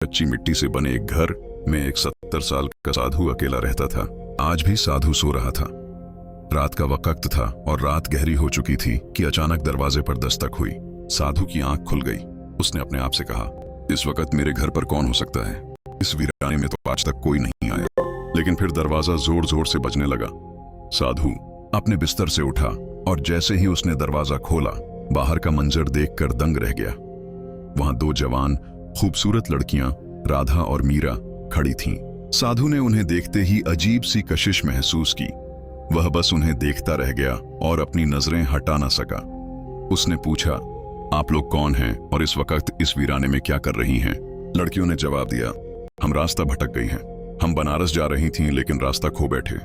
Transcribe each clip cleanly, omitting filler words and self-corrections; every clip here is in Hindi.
कच्ची मिट्टी से बने एक घर में एक 70 साल का साधु अकेला रहता था। आज भी साधु सो रहा था। रात का वक्त था और रात गहरी हो चुकी थी कि अचानक दरवाजे पर दस्तक हुई। साधु की आंख खुल गई। उसने अपने आप से कहा, इस वक्त मेरे घर पर कौन हो सकता है? इस वीराने में तो आज तक कोई नहीं आया। लेकिन फिर दरवाजा जोर जोर से बजने लगा। साधु अपने बिस्तर से उठा और जैसे ही उसने दरवाजा खोला, बाहर का मंजर देखकर दंग रह गया। वहां दो जवान खूबसूरत लड़कियां राधा और मीरा खड़ी थीं। साधु ने उन्हें देखते ही अजीब सी कशिश महसूस की। वह बस उन्हें देखता रह गया और अपनी नजरें हटा न सका। उसने पूछा, आप लोग कौन हैं और इस वक्त इस वीराने में क्या कर रही हैं? लड़कियों ने जवाब दिया, हम रास्ता भटक गई हैं। हम बनारस जा रही थीं लेकिन रास्ता खो बैठे।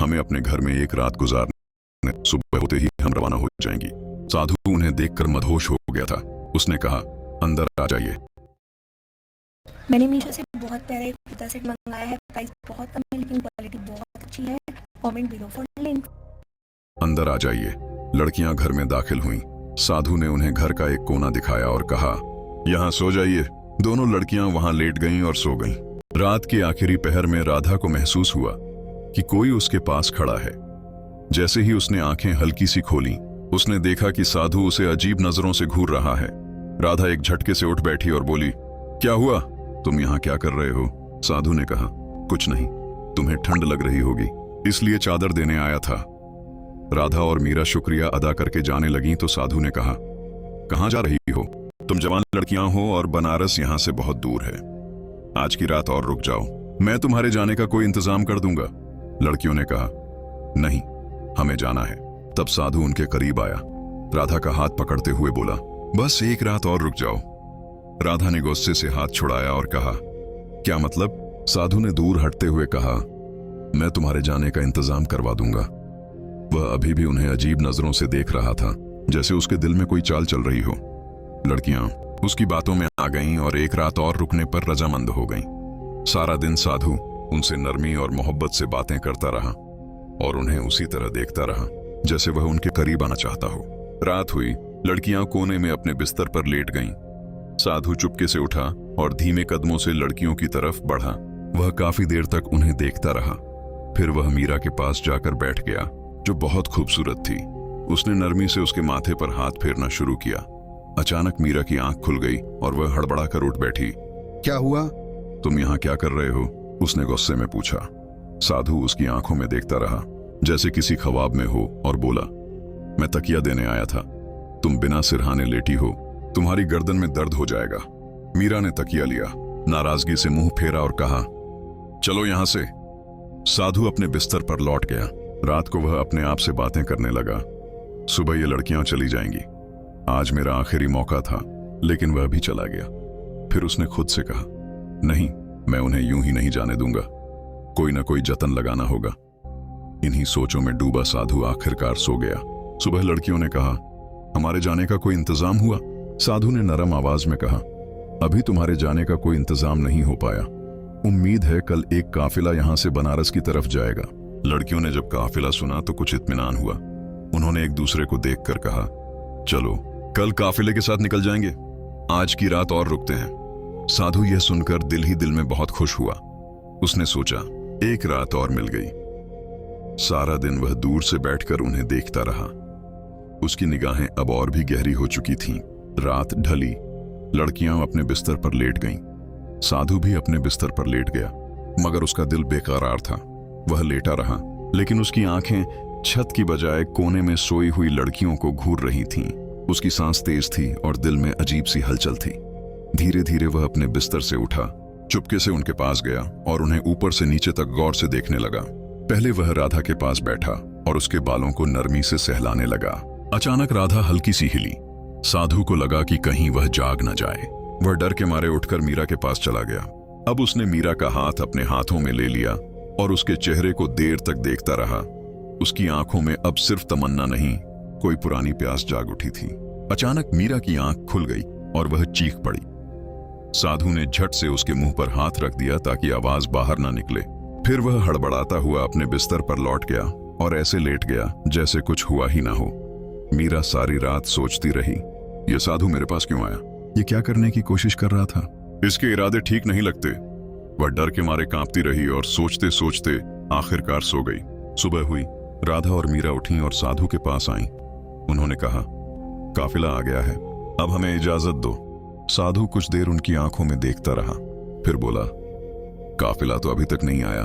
हमें अपने घर में एक रात गुजारने, सुबह होते ही हम रवाना हो जाएंगी। साधु उन्हें देखकर मदहोश हो गया था। उसने कहा, अंदर आ जाइए। मैंने मीशो से बहुत प्यारा एक कुर्ता सेट मंगाया है। प्राइस बहुत कम है लेकिन क्वालिटी बहुत अच्छी है। Comment below for link. अंदर आ जाइए। लड़कियां घर में दाखिल हुईं। साधु ने उन्हें घर का एक कोना दिखाया और कहा, यहाँ सो जाइए। दोनों लड़कियां वहां लेट गईं और सो गईं। रात के आखिरी पहर में राधा को महसूस हुआ कि कोई उसके पास खड़ा है। जैसे ही उसने आंखें हल्की सी खोली, उसने देखा कि साधु उसे अजीब नजरों से घूर रहा है। राधा एक झटके से उठ बैठी और बोली, क्या हुआ? तुम यहाँ क्या कर रहे हो? साधु ने कहा, कुछ नहीं, तुम्हें ठंड लग रही होगी इसलिए चादर देने आया था। राधा और मीरा शुक्रिया अदा करके जाने लगी तो साधु ने कहा, कहाँ जा रही हो? तुम जवान लड़कियां हो और बनारस यहाँ से बहुत दूर है। आज की रात और रुक जाओ, मैं तुम्हारे जाने का कोई इंतजाम कर दूंगा। लड़कियों ने कहा, नहीं, हमें जाना है। तब साधु उनके करीब आया। राधा का हाथ पकड़ते हुए बोला, बस एक रात और रुक जाओ। राधा ने गुस्से से हाथ छुड़ाया और कहा, क्या मतलब? साधु ने दूर हटते हुए कहा, मैं तुम्हारे जाने का इंतजाम करवा दूंगा। वह अभी भी उन्हें अजीब नजरों से देख रहा था, जैसे उसके दिल में कोई चाल चल रही हो। लड़कियां उसकी बातों में आ गईं और एक रात और रुकने पर रजामंद हो गईं। सारा दिन साधु उनसे नरमी और मोहब्बत से बातें करता रहा और उन्हें उसी तरह देखता रहा जैसे वह उनके करीब आना चाहता हो। रात हुई। लड़कियां कोने में अपने बिस्तर पर लेट गईं। साधु चुपके से उठा और धीमे कदमों से लड़कियों की तरफ बढ़ा। वह काफी देर तक उन्हें देखता रहा। फिर वह मीरा के पास जाकर बैठ गया, जो बहुत खूबसूरत थी। उसने नरमी से उसके माथे पर हाथ फेरना शुरू किया। अचानक मीरा की आंख खुल गई और वह हड़बड़ा कर उठ बैठी। क्या हुआ? तुम यहाँ क्या कर रहे हो? उसने गुस्से में पूछा। साधु उसकी आंखों में देखता रहा जैसे किसी ख्वाब में हो और बोला, मैं तकिया देने आया था। तुम बिना सिरहाने लेटी हो, तुम्हारी गर्दन में दर्द हो जाएगा। मीरा ने तकिया लिया, नाराजगी से मुंह फेरा और कहा, चलो यहां से। साधु अपने बिस्तर पर लौट गया। रात को वह अपने आप से बातें करने लगा। सुबह ये लड़कियां चली जाएंगी। आज मेरा आखिरी मौका था, लेकिन वह भी चला गया। फिर उसने खुद से कहा, नहीं, मैं उन्हें यूं ही नहीं जाने दूंगा। कोई ना कोई जतन लगाना होगा। इन्हीं सोचों में डूबा साधु आखिरकार सो गया। सुबह लड़कियों ने कहा, हमारे जाने का कोई इंतजाम हुआ? साधु ने नरम आवाज में कहा, अभी तुम्हारे जाने का कोई इंतजाम नहीं हो पाया। उम्मीद है कल एक काफिला यहां से बनारस की तरफ जाएगा। लड़कियों ने जब काफिला सुना तो कुछ इत्मीनान हुआ। उन्होंने एक दूसरे को देखकर कहा, चलो कल काफिले के साथ निकल जाएंगे। आज की रात और रुकते हैं। साधु यह सुनकर दिल ही दिल में बहुत खुश हुआ। उसने सोचा, एक रात और मिल गई। सारा दिन वह दूर से बैठकर उन्हें देखता रहा। उसकी निगाहें अब और भी गहरी हो चुकी थीं। रात ढली। लड़कियां अपने बिस्तर पर लेट गईं। साधु भी अपने बिस्तर पर लेट गया, मगर उसका दिल बेकरार था। वह लेटा रहा, लेकिन उसकी आंखें छत की बजाय कोने में सोई हुई लड़कियों को घूर रही थीं। उसकी सांस तेज थी और दिल में अजीब सी हलचल थी। धीरे धीरे वह अपने बिस्तर से उठा, चुपके से उनके पास गया और उन्हें ऊपर से नीचे तक गौर से देखने लगा। पहले वह राधा के पास बैठा और उसके बालों को नरमी से सहलाने लगा। अचानक राधा हल्की सी हिली। साधु को लगा कि कहीं वह जाग न जाए। वह डर के मारे उठकर मीरा के पास चला गया। अब उसने मीरा का हाथ अपने हाथों में ले लिया और उसके चेहरे को देर तक देखता रहा। उसकी आंखों में अब सिर्फ तमन्ना नहीं, कोई पुरानी प्यास जाग उठी थी। अचानक मीरा की आंख खुल गई और वह चीख पड़ी। साधु ने झट से उसके मुंह पर हाथ रख दिया ताकि आवाज बाहर ना निकले। फिर वह हड़बड़ाता हुआ अपने बिस्तर पर लौट गया और ऐसे लेट गया जैसे कुछ हुआ ही ना हो। मीरा सारी रात सोचती रही, यह साधु मेरे पास क्यों आया? ये क्या करने की कोशिश कर रहा था? इसके इरादे ठीक नहीं लगते। वह डर के मारे कांपती रही और सोचते सोचते आखिरकार सो गई। सुबह हुई, राधा और मीरा उठी और साधु के पास आईं। उन्होंने कहा, काफिला आ गया है, अब हमें इजाजत दो। साधु कुछ देर उनकी आंखों में देखता रहा, फिर बोला, काफिला तो अभी तक नहीं आया।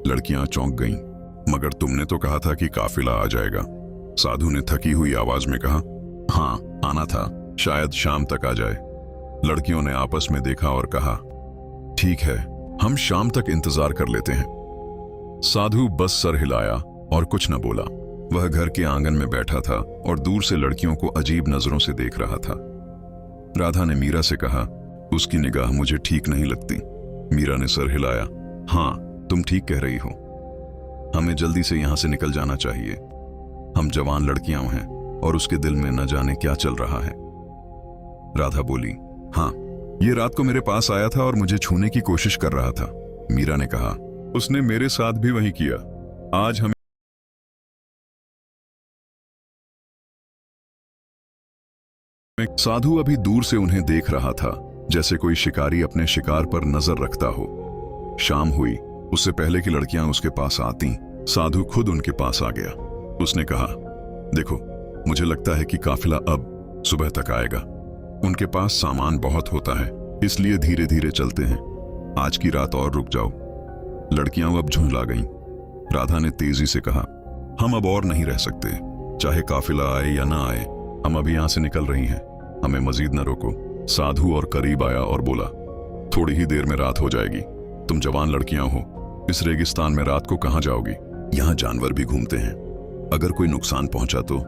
लड़कियां चौंक गईं। मगर तुमने तो कहा था कि काफिला आ जाएगा। साधु ने थकी हुई आवाज में कहा, हाँ आना था, शायद शाम तक आ जाए। लड़कियों ने आपस में देखा और कहा, ठीक है, हम शाम तक इंतजार कर लेते हैं। साधु बस सर हिलाया और कुछ न बोला। वह घर के आंगन में बैठा था और दूर से लड़कियों को अजीब नजरों से देख रहा था। राधा ने मीरा से कहा, उसकी निगाह मुझे ठीक नहीं लगती। मीरा ने सर हिलाया, हाँ तुम ठीक कह रही हो, हमें जल्दी से यहां से निकल जाना चाहिए। हम जवान लड़कियां हैं और उसके दिल में न जाने क्या चल रहा है। राधा बोली, हाँ ये रात को मेरे पास आया था और मुझे छूने की कोशिश कर रहा था। मीरा ने कहा, उसने मेरे साथ भी वही किया। आज हमें साधु अभी दूर से उन्हें देख रहा था, जैसे कोई शिकारी अपने शिकार पर नजर रखता हो। शाम हुई, उससे पहले कि लड़कियां उसके पास आती, साधु खुद उनके पास आ गया। उसने कहा, देखो मुझे लगता है कि काफिला अब सुबह तक आएगा। उनके पास सामान बहुत होता है, इसलिए धीरे धीरे चलते हैं। आज की रात और रुक जाओ। लड़कियां अब झुंझला गईं। राधा ने तेजी से कहा, हम अब और नहीं रह सकते, चाहे काफिला आए या ना आए, हम अभी यहां से निकल रही हैं, हमें मजीद न रोको। साधु और करीब आया और बोला, थोड़ी ही देर में रात हो जाएगी, तुम जवान लड़कियां हो, इस रेगिस्तान में रात को कहां जाओगी? यहां जानवर भी घूमते हैं, अगर कोई नुकसान पहुंचा तो?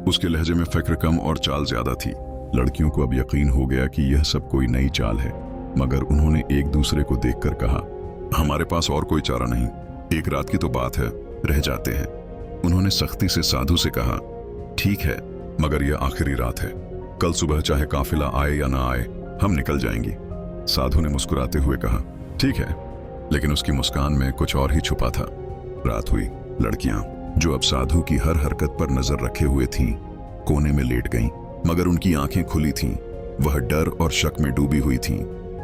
उसके लहजे में फिक्र कम और चाल ज्यादा थी। लड़कियों को अब यकीन हो गया कि यह सब कोई नई चाल है, मगर उन्होंने एक दूसरे को देखकर कहा, हमारे पास और कोई चारा नहीं, एक रात की तो बात है, रह जाते हैं। उन्होंने सख्ती से साधु से कहा, ठीक है, मगर यह आखिरी रात है, कल सुबह चाहे काफिला आए या ना आए, हम निकल जाएंगी। साधु ने मुस्कुराते हुए कहा, ठीक है, लेकिन उसकी मुस्कान में कुछ और ही छुपा था। रात हुई। लड़कियां, जो अब साधु की हर हरकत पर नजर रखे हुए थीं, कोने में लेट गईं, मगर उनकी आंखें खुली थीं। वह डर और शक में डूबी हुई थीं,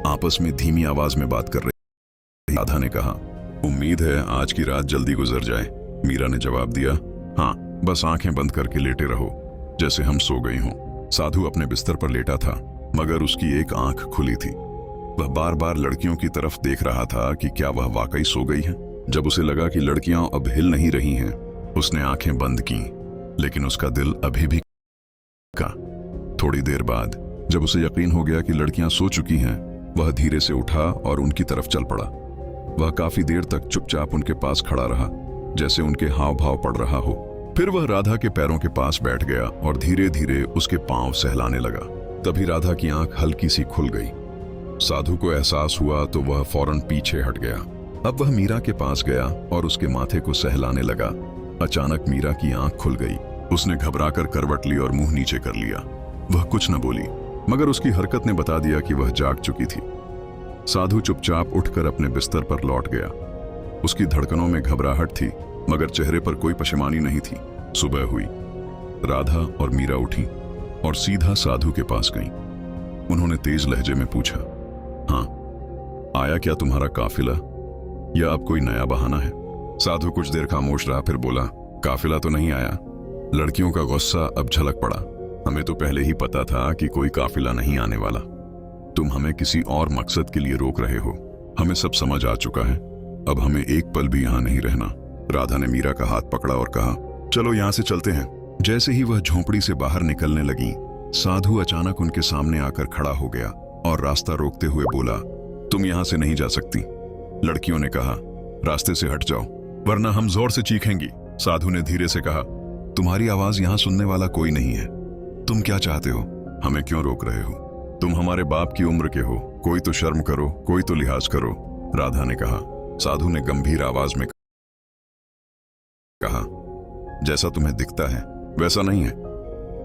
आपस में धीमी आवाज में बात कर रही। राधा ने कहा, उम्मीद है आज की रात जल्दी गुजर जाए। मीरा ने जवाब दिया, हाँ, बस आंखें बंद करके लेटे रहो, जैसे हम सो गई हों। साधु अपने बिस्तर पर लेटा था, मगर उसकी एक आंख खुली थी। वह बार बार लड़कियों की तरफ देख रहा था कि क्या वह वाकई सो गई है। जब उसे लगा कि लड़कियां अब हिल नहीं रही हैं, उसने आंखें बंद की, लेकिन उसका दिल अभी भी का। थोड़ी देर बाद जब उसे यकीन हो गया कि लड़कियां सो चुकी हैं, वह धीरे से उठा और उनकी तरफ चल पड़ा। वह काफी देर तक चुपचाप उनके पास खड़ा रहा, जैसे उनके हाव भाव पड़ रहा हो। फिर वह राधा के पैरों के पास बैठ गया और धीरे धीरे उसके पांव सहलाने लगा। तभी राधा की आंख हल्की सी खुल गई। साधु को एहसास हुआ तो वह फौरन पीछे हट गया। अब वह मीरा के पास गया और उसके माथे को सहलाने लगा। अचानक मीरा की आंख खुल गई। उसने घबराकर करवट ली और मुंह नीचे कर लिया। वह कुछ न बोली, मगर उसकी हरकत ने बता दिया कि वह जाग चुकी थी। साधु चुपचाप उठकर अपने बिस्तर पर लौट गया। उसकी धड़कनों में घबराहट थी, मगर चेहरे पर कोई पशेमानी नहीं थी। सुबह हुई। राधा और मीरा उठी और सीधा साधु के पास गईं। उन्होंने तेज लहजे में पूछा, हाँ, आया क्या तुम्हारा काफिला, या अब कोई नया बहाना है? साधु कुछ देर खामोश रहा, फिर बोला, काफिला तो नहीं आया। लड़कियों का गुस्सा अब झलक पड़ा। हमें तो पहले ही पता था कि कोई काफिला नहीं आने वाला। तुम हमें किसी और मकसद के लिए रोक रहे हो। हमें सब समझ आ चुका है, अब हमें एक पल भी यहां नहीं रहना। राधा ने मीरा का हाथ पकड़ा और कहा, चलो यहां से चलते हैं। जैसे ही वह झोंपड़ी से बाहर निकलने लगी, साधु अचानक उनके सामने आकर खड़ा हो गया और रास्ता रोकते हुए बोला, तुम यहां से नहीं जा सकती। लड़कियों ने कहा, रास्ते से हट जाओ, वरना हम जोर से चीखेंगी। साधु ने धीरे से कहा, तुम्हारी आवाज यहां सुनने वाला कोई नहीं है। तुम क्या चाहते हो? हमें क्यों रोक रहे हो? तुम हमारे बाप की उम्र के हो, कोई तो शर्म करो, कोई तो लिहाज करो। राधा ने कहा। साधु ने गंभीर आवाज में कहा, जैसा तुम्हें दिखता है वैसा नहीं है।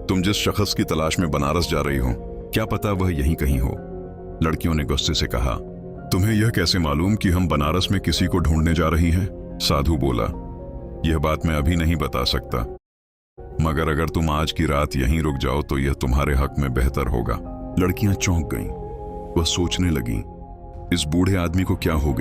तुम जिस शख्स की तलाश में बनारस जा रही हो, क्या पता वह यहीं कहीं हो। लड़कियों ने गुस्से से कहा, तुम्हें यह कैसे मालूम कि हम बनारस में किसी को ढूंढने जा रही हैं? साधु बोला, यह बात मैं अभी नहीं बता सकता, मगर अगर तुम आज की रात यहीं रुक जाओ तो यह तुम्हारे हक में बेहतर होगा। लड़कियां चौंक गईं। वह सोचने लगी, इस बूढ़े आदमी को क्या हो गया।